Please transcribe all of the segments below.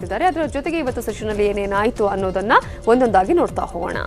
ಅದರ ಜೊತೆಗೆ ಇವತ್ತು ಸೆಷನ್ನಲ್ಲಿ ಏನೇನಾಯಿತು ಅನ್ನೋದನ್ನ ಒಂದೊಂದಾಗಿ ನೋಡ್ತಾ ಹೋಗೋಣ.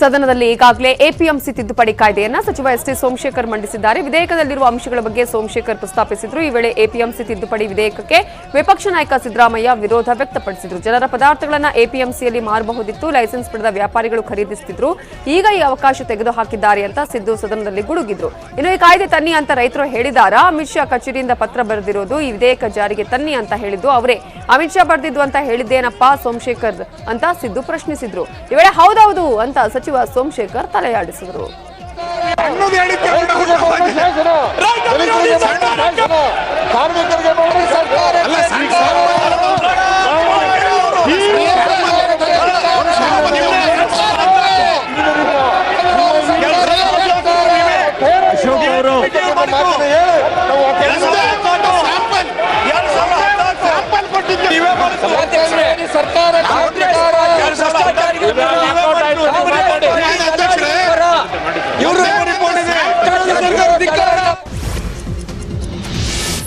ಸದನದಲ್ಲಿ ಈಗಾಗಲೇ ಎಪಿಎಂಸಿ ತಿದ್ದುಪಡಿ ಕಾಯ್ದೆಯನ್ನ ಸಚಿವ ಎಸ್ಟಿ ಸೋಮಶೇಖರ್ ಮಂಡಿಸಿದ್ದಾರೆ. ವಿಧೇಯಕದಲ್ಲಿರುವ ಅಂಶಗಳ ಬಗ್ಗೆ ಸೋಮಶೇಖರ್ ಪ್ರಸ್ತಾಪಿಸಿದ್ರು. ಈ ವೇಳೆ ಎಪಿಎಂಸಿ ತಿದ್ದುಪಡಿ ವಿಧೇಯಕಕ್ಕೆ ವಿಪಕ್ಷ ನಾಯಕ ಸಿದ್ದರಾಮಯ್ಯ ವಿರೋಧ ವ್ಯಕ್ತಪಡಿಸಿದ್ರು. ಜನರ ಪದಾರ್ಥಗಳನ್ನ ಎಪಿಎಂಸಿಯಲ್ಲಿ ಮಾರಬಹುದಿತ್ತು, ಲೈಸೆನ್ಸ್ ಪಡೆದ ವ್ಯಾಪಾರಿಗಳು ಖರೀದಿಸುತ್ತಿದ್ರು, ಈಗ ಈ ಅವಕಾಶ ತೆಗೆದುಹಾಕಿದ್ದಾರೆ ಅಂತ ಸಿದ್ದು ಸದನದಲ್ಲಿ ಗುಡುಗಿದ್ರು. ಇನ್ನು ಈ ಕಾಯ್ದೆ ತನ್ನಿ ಅಂತ ರೈತರು ಹೇಳಿದಾರಾ? ಅಮಿತ್ ಶಾ ಕಚೇರಿಯಿಂದ ಪತ್ರ ಬರೆದಿರೋದು ಈ ವಿಧೇಯಕ ಜಾರಿಗೆ ತನ್ನಿ ಅಂತ ಹೇಳಿದ್ದು ಅವರೇ. ಅಮಿತ್ ಶಾ ಬರೆದಿದ್ದು ಅಂತ ಹೇಳಿದ್ದೇನಪ್ಪ ಸೋಮಶೇಖರ್ ಅಂತ ಸಿದ್ದು ಪ್ರಶ್ನಿಸಿದ್ರು. ಈ ವೇಳೆ ಹೌದೌದು ಅಂತ ಸಚಿವ ಸೋಮಶೇಖರ್ ತಲೆಯಾಡಿಸಿದರು.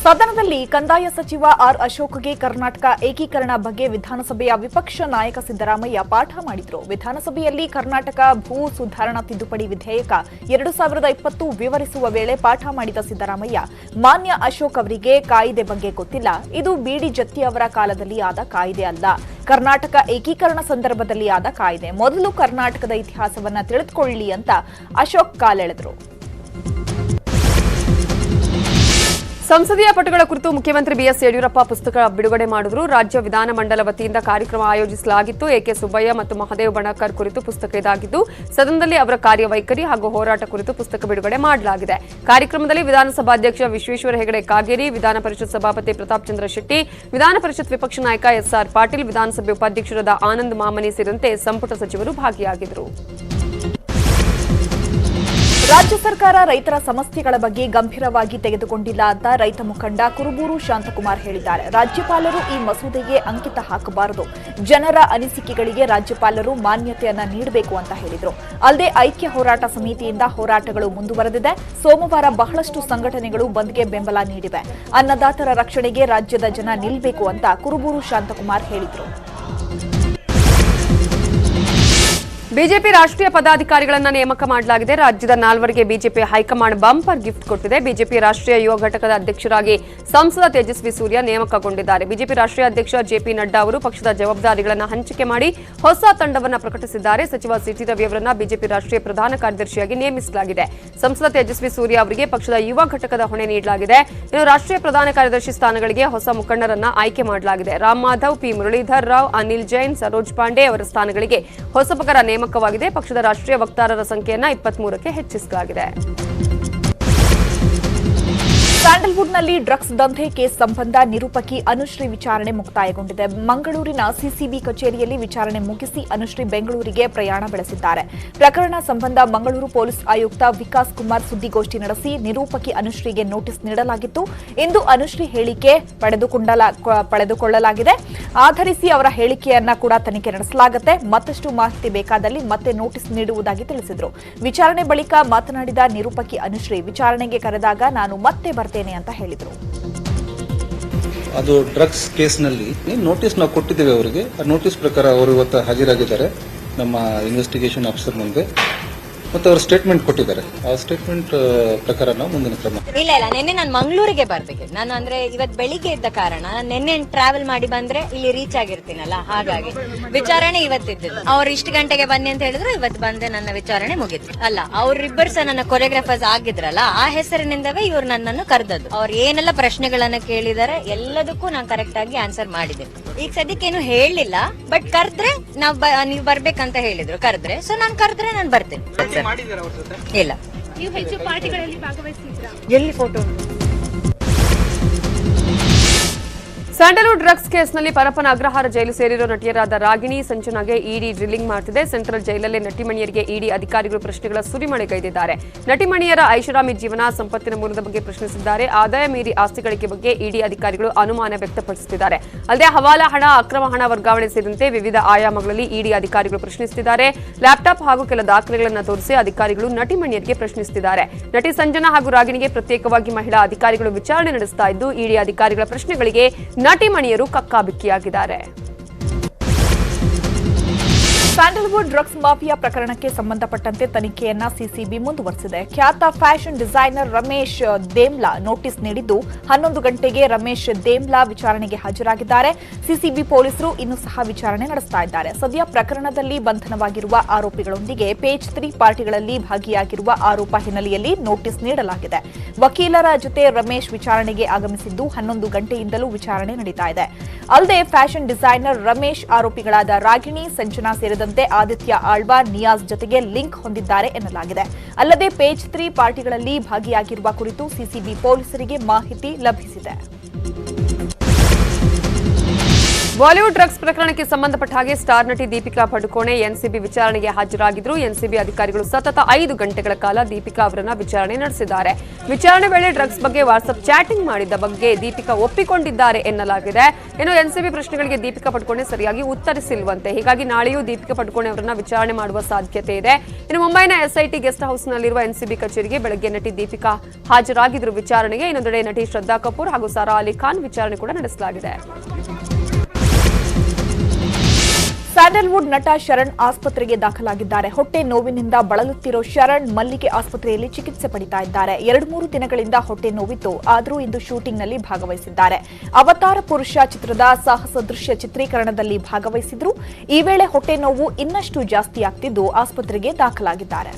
ಸದನದಲ್ಲಿ ಕಂದಾಯ ಸಚಿವ ಆರ್ ಅಶೋಕ್ಗೆ ಕರ್ನಾಟಕ ಏಕೀಕರಣ ಬಗ್ಗೆ ವಿಧಾನಸಭೆಯ ವಿಪಕ್ಷ ನಾಯಕ ಸಿದ್ದರಾಮಯ್ಯ ಪಾಠ ಮಾಡಿದ್ರು. ವಿಧಾನಸಭೆಯಲ್ಲಿ ಕರ್ನಾಟಕ ಭೂ ಸುಧಾರಣಾ ತಿದ್ದುಪಡಿ ವಿಧೇಯಕ 2020 ವಿವರಿಸುವ ವೇಳೆ ಪಾಠ ಮಾಡಿದ ಸಿದ್ದರಾಮಯ್ಯ, ಮಾನ್ಯ ಅಶೋಕ್ ಅವರಿಗೆ ಕಾಯ್ದೆ ಬಗ್ಗೆ ಗೊತ್ತಿಲ್ಲ, ಇದು ಬಿಡಿ ಜತ್ತಿ ಅವರ ಕಾಲದಲ್ಲಿ ಆದ ಕಾಯ್ದೆ ಅಲ್ಲ, ಕರ್ನಾಟಕ ಏಕೀಕರಣ ಸಂದರ್ಭದಲ್ಲಿ ಆದ ಕಾಯ್ದೆ, ಮೊದಲು ಕರ್ನಾಟಕದ ಇತಿಹಾಸವನ್ನ ತಿಳಿದುಕೊಳ್ಳಿ ಅಂತ ಅಶೋಕ್ ಕಾಲೆಳೆದರು. ಸಂಸದೀಯ ಪಟುಗಳ ಕುರಿತು ಮುಖ್ಯಮಂತ್ರಿ ಬಿಎಸ್ ಯಡಿಯೂರಪ್ಪ ಪುಸ್ತಕ ಬಿಡುಗಡೆ ಮಾಡಿದ್ರು. ರಾಜ್ಯ ವಿಧಾನಮಂಡಲ ವತಿಯಿಂದ ಕಾರ್ಯಕ್ರಮ ಆಯೋಜಿಸಲಾಗಿತ್ತು. ಎಕೆ ಸುಬ್ಬಯ್ಯ ಮತ್ತು ಮಹದೇವ್ ಬಣಕರ್ ಕುರಿತು ಪುಸ್ತಕ ಇದಾಗಿದ್ದು, ಸದನದಲ್ಲಿ ಅವರ ಕಾರ್ಯವೈಖರಿ ಹಾಗೂ ಹೋರಾಟ ಕುರಿತು ಪುಸ್ತಕ ಬಿಡುಗಡೆ ಮಾಡಲಾಗಿದೆ. ಕಾರ್ಯಕ್ರಮದಲ್ಲಿ ವಿಧಾನಸಭಾಧ್ಯಕ್ಷ ವಿಶ್ವೇಶ್ವರ ಹೆಗಡೆ ಕಾಗೇರಿ, ವಿಧಾನ ಪರಿಷತ್ ಸಭಾಪತಿ ಪ್ರತಾಪ್ ಚಂದ್ರ ಶೆಟ್ಟಿ, ವಿಧಾನ ಪರಿಷತ್ ವಿಪಕ್ಷ ನಾಯಕ ಎಸ್ಆರ್ ಪಾಟೀಲ್, ವಿಧಾನಸಭೆ ಉಪಾಧ್ಯಕ್ಷರಾದ ಆನಂದ್ ಮಾಮನಿ ಸೇರಿದಂತೆ ಸಂಪುಟ ಸಚಿವರು ಭಾಗಿಯಾಗಿದ್ದರು. ರಾಜ್ಯ ಸರ್ಕಾರ ರೈತರ ಸಮಸ್ಯೆಗಳ ಬಗ್ಗೆ ಗಂಭೀರವಾಗಿ ತೆಗೆದುಕೊಂಡಿಲ್ಲ ಅಂತ ರೈತ ಮುಖಂಡ ಕುರುಬೂರು ಶಾಂತಕುಮಾರ್ ಹೇಳಿದ್ದಾರೆ. ರಾಜ್ಯಪಾಲರು ಈ ಮಸೂದೆಗೆ ಅಂಕಿತ ಹಾಕಬಾರದು, ಜನರ ಅನಿಸಿಕೆಗಳಿಗೆ ರಾಜ್ಯಪಾಲರು ಮಾನ್ಯತೆಯನ್ನ ನೀಡಬೇಕು ಅಂತ ಹೇಳಿದರು. ಅಲ್ಲದೆ ಐಕ್ಯ ಹೋರಾಟ ಸಮಿತಿಯಿಂದ ಹೋರಾಟಗಳು ಮುಂದುವರೆದಿದೆ. ಸೋಮವಾರ ಬಹಳಷ್ಟು ಸಂಘಟನೆಗಳು ಬಂದ್ಗೆ ಬೆಂಬಲ ನೀಡಿವೆ. ಅನ್ನದಾತರ ರಕ್ಷಣೆಗೆ ರಾಜ್ಯದ ಜನ ನಿಲ್ಲಬೇಕು ಅಂತ ಕುರುಬೂರು ಶಾಂತಕುಮಾರ್ ಹೇಳಿದರು. ಬಿಜೆಪಿ ರಾಷ್ಟ್ರೀಯ ಪದಾಧಿಕಾರಿಗಳನ್ನ ನೇಮಕ ಮಾಡಲಾಗಿದೆ. ರಾಜ್ಯದ 4ವರಿಗೆ ಬಿಜೆಪಿ ಹೈಕಮಾಂಡ್ ಬಂಪರ್ ಗಿಫ್ಟ್ ಕೊಟ್ಟಿದೆ. ಬಿಜೆಪಿ ರಾಷ್ಟ್ರೀಯ ಯುವ ಘಟಕದ ಅಧ್ಯಕ್ಷರಾಗಿ ಸಂಸದ ತೇಜಸ್ವಿ ಸೂರ್ಯ ನೇಮಕಗೊಂಡಿದ್ದಾರೆ. ಬಿಜೆಪಿ ರಾಷ್ಟ್ರೀಯ ಅಧ್ಯಕ್ಷ ಜೆಪಿ ನಡ್ಡಾ ಅವರು ಪಕ್ಷದ ಜವಾಬ್ದಾರಿಗಳನ್ನು ಹಂಚಿಕೆ ಮಾಡಿ ಹೊಸ ತಂಡವನ್ನು ಪ್ರಕಟಿಸಿದ್ದಾರೆ. ಸಚಿವ ಸಿಟಿ ರವಿ ಅವರನ್ನ ಬಿಜೆಪಿ ರಾಷ್ಟ್ರೀಯ ಪ್ರಧಾನ ಕಾರ್ಯದರ್ಶಿಯಾಗಿ ನೇಮಿಸಲಾಗಿದೆ. ಸಂಸದ ತೇಜಸ್ವಿ ಸೂರ್ಯ ಅವರಿಗೆ ಪಕ್ಷದ ಯುವ ಘಟಕದ ಹೊಣೆ ನೀಡಲಾಗಿದೆ. ಇನ್ನು ರಾಷ್ಟ್ರೀಯ ಪ್ರಧಾನ ಕಾರ್ಯದರ್ಶಿ ಸ್ಥಾನಗಳಿಗೆ ಹೊಸ ಮುಖಂಡರನ್ನ ಆಯ್ಕೆ ಮಾಡಲಾಗಿದೆ. ರಾಮ್ ಮಾಧವ್, ಪಿ ಮುರಳೀಧರ್ ರಾವ್, ಅನಿಲ್ ಜೈನ್, ಸರೋಜ್ ಪಾಂಡೆ ಅವರ ಸ್ಥಾನಗಳಿಗೆ ಹೊಸಬರ ನೇಮಕವಾಗಿದೆ. ಪಕ್ಷದ ರಾಷ್ಟ್ರೀಯ ವಕ್ತಾರರ ಸಂಖ್ಯೆಯನ್ನು 23ಕ್ಕೆ ಹೆಚ್ಚಿಸಲಾಗಿದೆ. ಸ್ಯಾಂಡಲ್ವುಡ್ನಲ್ಲಿ ಡ್ರಗ್ಸ್ ದಂಧೆ ಕೇಸ್ ಸಂಬಂಧ ನಿರೂಪಕಿ ಅನುಶ್ರೀ ವಿಚಾರಣೆ ಮುಕ್ತಾಯಗೊಂಡಿದೆ. ಮಂಗಳೂರಿನ ಸಿಸಿಬಿ ಕಚೇರಿಯಲ್ಲಿ ವಿಚಾರಣೆ ಮುಗಿಸಿ ಅನುಶ್ರೀ ಬೆಂಗಳೂರಿಗೆ ಪ್ರಯಾಣ ಬೆಳೆಸಿದ್ದಾರೆ. ಪ್ರಕರಣ ಸಂಬಂಧ ಮಂಗಳೂರು ಪೊಲೀಸ್ ಆಯುಕ್ತ ವಿಕಾಸ್ ಕುಮಾರ್ ಸುದ್ದಿಗೋಷ್ಠಿ ನಡೆಸಿ ನಿರೂಪಕಿ ಅನುಶ್ರೀಗೆ ನೋಟಿಸ್ ನೀಡಲಾಗಿತ್ತು. ಇಂದು ಅನುಶ್ರೀ ಹೇಳಿಕೆ ಪಡೆದುಕೊಳ್ಳಲಾಗಿದೆ. ಆಧರಿಸಿ ಅವರ ಹೇಳಿಕೆಯನ್ನ ಕೂಡ ತನಿಖೆ ನಡೆಸಲಾಗುತ್ತೆ. ಮತ್ತಷ್ಟು ಮಾಹಿತಿ ಬೇಕಾದಲ್ಲಿ ಮತ್ತೆ ನೋಟಿಸ್ ನೀಡುವುದಾಗಿ ತಿಳಿಸಿದರು. ವಿಚಾರಣೆ ಬಳಿಕ ಮಾತನಾಡಿದ ನಿರೂಪಕಿ ಅನುಶ್ರೀ, ವಿಚಾರಣೆಗೆ ಕರೆದಾಗ ನಾನು ಮತ್ತೆ ಬರ್ತೇನೆ ಅಂತ ಹೇಳಿದರು. ಅದು ಡ್ರಗ್ಸ್ ಕೇಸ್ನಲ್ಲಿ ನೋಟಿಸ್ ನಾವು ಕೊಟ್ಟಿದ್ದೇವೆ ಅವರಿಗೆ. ಆ ನೋಟಿಸ್ ಪ್ರಕಾರ ಅವರು ಇವತ್ತು ಹಾಜರಾಗಿದ್ದಾರೆ ನಮ್ಮ ಇನ್ವೆಸ್ಟಿಗೇಷನ್ ಆಫೀಸರ್ ಮುಂದೆ ಮತ್ತು ಅವರು ಸ್ಟೇಟ್ಮೆಂಟ್ ಕೊಟ್ಟಿದ್ದಾರೆ. ಆ ಸ್ಟೇಟ್ಮೆಂಟ್ ಪ್ರಕಾರ ನಾವು ಮುಂದಿನ ಕ್ರಮ. ಇಲ್ಲ ನಿನ್ನೆ ನಾನು ಮಂಗಳೂರಿಗೆ ಬರ್ಬೇಕು. ನಾನು ಅಂದ್ರೆ ಇವತ್ತು ಬೆಳಿಗ್ಗೆ ಇದ್ದ ಕಾರಣ ನಿನ್ನೆ ಟ್ರಾವೆಲ್ ಮಾಡಿ ಬಂದ್ರೆ ಇಲ್ಲಿ ರೀಚ್ ಆಗಿರ್ತೀನಲ್ಲ, ಹಾಗಾಗಿ ವಿಚಾರಣೆ ಇವತ್ತಿದ್ದು. ಅವ್ರು ಇಷ್ಟು ಗಂಟೆಗೆ ಬನ್ನಿ ಅಂತ ಹೇಳಿದ್ರು, ಇವತ್ತು ಬಂದೆ, ನನ್ನ ವಿಚಾರಣೆ ಮುಗಿತು. ಅಲ್ಲ, ಅವ್ರಿಬ್ಬರು ಸಹ ನನ್ನ ಕೊರಿಯೋಗ್ರಾಫರ್ಸ್ ಆಗಿದ್ರಲ್ಲ, ಆ ಹೆಸರಿನಿಂದವೇ ಇವ್ರು ನನ್ನನ್ನು ಕರೆದದ್ದು. ಅವ್ರು ಏನೆಲ್ಲ ಪ್ರಶ್ನೆಗಳನ್ನ ಕೇಳಿದಾರೆ ಎಲ್ಲದಕ್ಕೂ ನಾನು ಕರೆಕ್ಟ್ ಆಗಿ ಆನ್ಸರ್ ಮಾಡಿದೆ. ಈಗ ಸದ್ಯಕ್ಕೇನು ಹೇಳಿಲ್ಲ, ಬಟ್ ಕರೆದ್ರೆ ನೀವು ಬರ್ಬೇಕಂತ ಹೇಳಿದ್ರು. ಕರೆದ್ರೆ ಸೊ ನಾನು ಕರೆದ್ರೆ ನಾನು ಬರ್ತೇನೆ. ಇಲ್ಲ, ನೀವು ಹೆಚ್ಚು ಪಾರ್ಟಿಗಳಲ್ಲಿ ಭಾಗವಹಿಸಿದ್ರಾ? ಎಲ್ಲಿ ಫೋಟೋ? ಸ್ಯಾಂಡಲ್ವುಡ್ ಡ್ರಗ್ಸ್ ಕೇಸ್ನಲ್ಲಿ ಪರಪ್ಪನ ಅಗ್ರಹಾರ ಜೈಲು ಸೇರಿರೋ ನಟಿಯರಾದ ರಾಗಿಣಿ ಸಂಜನಾಗೆ ಇಡಿ ಡ್ರಿಲ್ಲಿಂಗ್ ಮಾಡುತ್ತಿದೆ. ಸೆಂಟ್ರಲ್ ಜೈಲಲ್ಲೇ ನಟಿಮಣಿಯರಿಗೆ ಇಡಿ ಅಧಿಕಾರಿಗಳು ಪ್ರಶ್ನೆಗಳ ಸುರಿಮಳೆಗೈದಿದ್ದಾರೆ. ನಟಿಮಣಿಯರ ಐಷಾರಾಮಿ ಜೀವನ, ಸಂಪತ್ತಿನ ಮೂಲದ ಬಗ್ಗೆ ಪ್ರಶ್ನಿಸಿದ್ದಾರೆ. ಆದಾಯ ಮೀರಿ ಆಸ್ತಿ ಗಳಿಕೆ ಬಗ್ಗೆ ಇಡಿ ಅಧಿಕಾರಿಗಳು ಅನುಮಾನ ವ್ಯಕ್ತಪಡಿಸುತ್ತಿದ್ದಾರೆ. ಅಲ್ಲದೆ ಹವಾಲಾ ಹಣ, ಅಕ್ರಮ ಹಣ ವರ್ಗಾವಣೆ ಸೇರಿದಂತೆ ವಿವಿಧ ಆಯಾಮಗಳಲ್ಲಿ ಇಡಿ ಅಧಿಕಾರಿಗಳು ಪ್ರಶ್ನಿಸುತ್ತಿದ್ದಾರೆ. ಲ್ಯಾಪ್ಟಾಪ್ ಹಾಗೂ ಕೆಲ ದಾಖಲೆಗಳನ್ನು ತೋರಿಸಿ ಅಧಿಕಾರಿಗಳು ನಟಿಮಣಿಯರಿಗೆ ಪ್ರಶ್ನಿಸುತ್ತಿದ್ದಾರೆ. ನಟಿ ಸಂಜನಾ ಹಾಗೂ ರಾಗಿಣಿಗೆ ಪ್ರತ್ಯೇಕವಾಗಿ ಮಹಿಳಾ ಅಧಿಕಾರಿಗಳು ವಿಚಾರಣೆ ನಡೆಸ್ತಾ ಇದ್ದು, ಇಡಿ ಅಧಿಕಾರಿಗಳ ಪ್ರಶ್ನೆಗಳಿಗೆ ನಟಿಮಣಿಯರು ಕಕ್ಕಾಬಿಕ್ಕಿಯಾಗಿದ್ದಾರೆ. ಸ್ಯಾಂಡಲ್ವುಡ್ ಡ್ರಗ್ಸ್ ಮಾಫಿಯಾ ಪ್ರಕರಣಕ್ಕೆ ಸಂಬಂಧಪಟ್ಟಂತೆ ತನಿಖೆಯನ್ನ ಸಿಸಿಬಿ ಮುಂದುವರೆಸಿದೆ. ಖ್ಯಾತ ಫ್ಯಾಷನ್ ಡಿಸೈನರ್ ರಮೇಶ್ ದೇಮ್ಲಾ ನೋಟಿಸ್ ನೀಡಿದ್ದು 11 ಗಂಟೆಗೆ ರಮೇಶ್ ದೇಮ್ಲಾ ವಿಚಾರಣೆಗೆ ಹಾಜರಾಗಿದ್ದಾರೆ. ಸಿಸಿಬಿ ಪೊಲೀಸರು ಇನ್ನೂ ಸಹ ವಿಚಾರಣೆ ನಡೆಸ್ತಾ ಇದ್ದಾರೆ. ಸದ್ಯ ಪ್ರಕರಣದಲ್ಲಿ ಬಂಧನವಾಗಿರುವ ಆರೋಪಿಗಳೊಂದಿಗೆ ಪೇಜ್ 3 ಪಾರ್ಟಿಗಳಲ್ಲಿ ಭಾಗಿಯಾಗಿರುವ ಆರೋಪ ಹಿನ್ನೆಲೆಯಲ್ಲಿ ನೋಟಿಸ್ ನೀಡಲಾಗಿದೆ. ವಕೀಲರ ಜೊತೆ ರಮೇಶ್ ವಿಚಾರಣೆಗೆ ಆಗಮಿಸಿದ್ದು 11 ಗಂಟೆಯಿಂದಲೂ ವಿಚಾರಣೆ ನಡೀತಾ ಇದೆ. ಅಲ್ಲದೆ ಫ್ಯಾಷನ್ ಡಿಸೈನರ್ ರಮೇಶ್ ಆರೋಪಿಗಳಾದ ರಾಗಿಣಿ, ಸಂಜನಾ ಸೇರಿದಂತೆ ಆದಿತ್ಯ ಆಳ್ವಾ, ನಿಯಾಜ್ ಜೊತೆಗೆ ಲಿಂಕ್ ಹೊಂದಿದ್ದಾರೆ ಎನ್ನಲಾಗಿದೆ. ಅಲ್ಲದೆ ಪೇಜ್ 3 ಪಾರ್ಟಿಗಳಲ್ಲಿ ಭಾಗಿಯಾಗಿರುವ ಕುರಿತು ಸಿಸಿಬಿ ಪೊಲೀಸರಿಗೆ ಮಾಹಿತಿ ಲಭಿಸಿದೆ. ಬಾಲಿವುಡ್ ಡ್ರಗ್ಸ್ ಪ್ರಕರಣಕ್ಕೆ ಸಂಬಂಧಪಟ್ಟ ಹಾಗೆ ಸ್ಟಾರ್ ನಟಿ ದೀಪಿಕಾ ಪಡುಕೋಣೆ ಎನ್ಸಿಬಿ ವಿಚಾರಣೆಗೆ ಹಾಜರಾಗಿದ್ರು. ಎನ್ಸಿಬಿ ಅಧಿಕಾರಿಗಳು ಸತತ 5 ಗಂಟೆಗಳ ಕಾಲ ದೀಪಿಕಾ ಅವರನ್ನ ವಿಚಾರಣೆ ನಡೆಸಿದ್ದಾರೆ. ವಿಚಾರಣೆ ವೇಳೆ ಡ್ರಗ್ಸ್ ಬಗ್ಗೆ ವಾಟ್ಸ್ಆಪ್ ಚಾಟಿಂಗ್ ಮಾಡಿದ್ದ ಬಗ್ಗೆ ದೀಪಿಕಾ ಒಪ್ಪಿಕೊಂಡಿದ್ದಾರೆ ಎನ್ನಲಾಗಿದೆ. ಇನ್ನು ಎನ್ಸಿಬಿ ಪ್ರಶ್ನೆಗಳಿಗೆ ದೀಪಿಕಾ ಪಡುಕೋಣೆ ಸರಿಯಾಗಿ ಉತ್ತರಿಸಿಲ್ವಂತೆ. ಹೀಗಾಗಿ ನಾಳೆಯೂ ದೀಪಿಕಾ ಪಡುಕೋಣೆ ಅವರನ್ನ ವಿಚಾರಣೆ ಮಾಡುವ ಸಾಧ್ಯತೆ ಇದೆ. ಇನ್ನು ಮುಂಬೈನ ಎಸ್ಐಟಿ ಗೆಸ್ಟ್ ಹೌಸ್ನಲ್ಲಿರುವ ಎನ್ಸಿಬಿ ಕಚೇರಿಗೆ ಬೆಳಗ್ಗೆ ನಟಿ ದೀಪಿಕಾ ಹಾಜರಾಗಿದ್ರು ವಿಚಾರಣೆಗೆ. ಇನ್ನೊಂದೆಡೆ ನಟಿ ಶ್ರದ್ಧಾ ಕಪೂರ್ ಹಾಗೂ ಸಾರಾ ಅಲಿ ಖಾನ್ ವಿಚಾರಣೆ ಕೂಡ ನಡೆಸಲಾಗಿದೆ. ಸ್ಯಾಂಡಲ್ವುಡ್ ನಟ ಶರಣ್ ಆಸ್ಪತ್ರೆಗೆ ದಾಖಲಾಗಿದ್ದಾರೆ. ಹೊಟ್ಟೆ ನೋವಿನಿಂದ ಬಳಲುತ್ತಿರೋ ಶರಣ್ ಮಲ್ಲಿಗೆ ಆಸ್ಪತ್ರೆಯಲ್ಲಿ ಚಿಕಿತ್ಸೆ ಪಡಿತಾ ಇದ್ದಾರೆ. 2-3 ದಿನಗಳಿಂದ ಹೊಟ್ಟೆ ನೋವಿತ್ತು, ಆದರೂ ಇಂದು ಶೂಟಿಂಗ್ನಲ್ಲಿ ಭಾಗವಹಿಸಿದ್ದಾರೆ. ಅವತಾರ ಪುರುಷ ಚಿತ್ರದ ಸಾಹಸ ದೃಶ್ಯ ಚಿತ್ರೀಕರಣದಲ್ಲಿ ಭಾಗವಹಿಸಿದ್ರು. ಈ ವೇಳೆ ಹೊಟ್ಟೆ ನೋವು ಇನ್ನಷ್ಟು ಜಾಸ್ತಿ ಆಗ್ತಿದ್ದು ಆಸ್ಪತ್ರೆಗೆ ದಾಖಲಾಗಿದ್ದಾರೆ.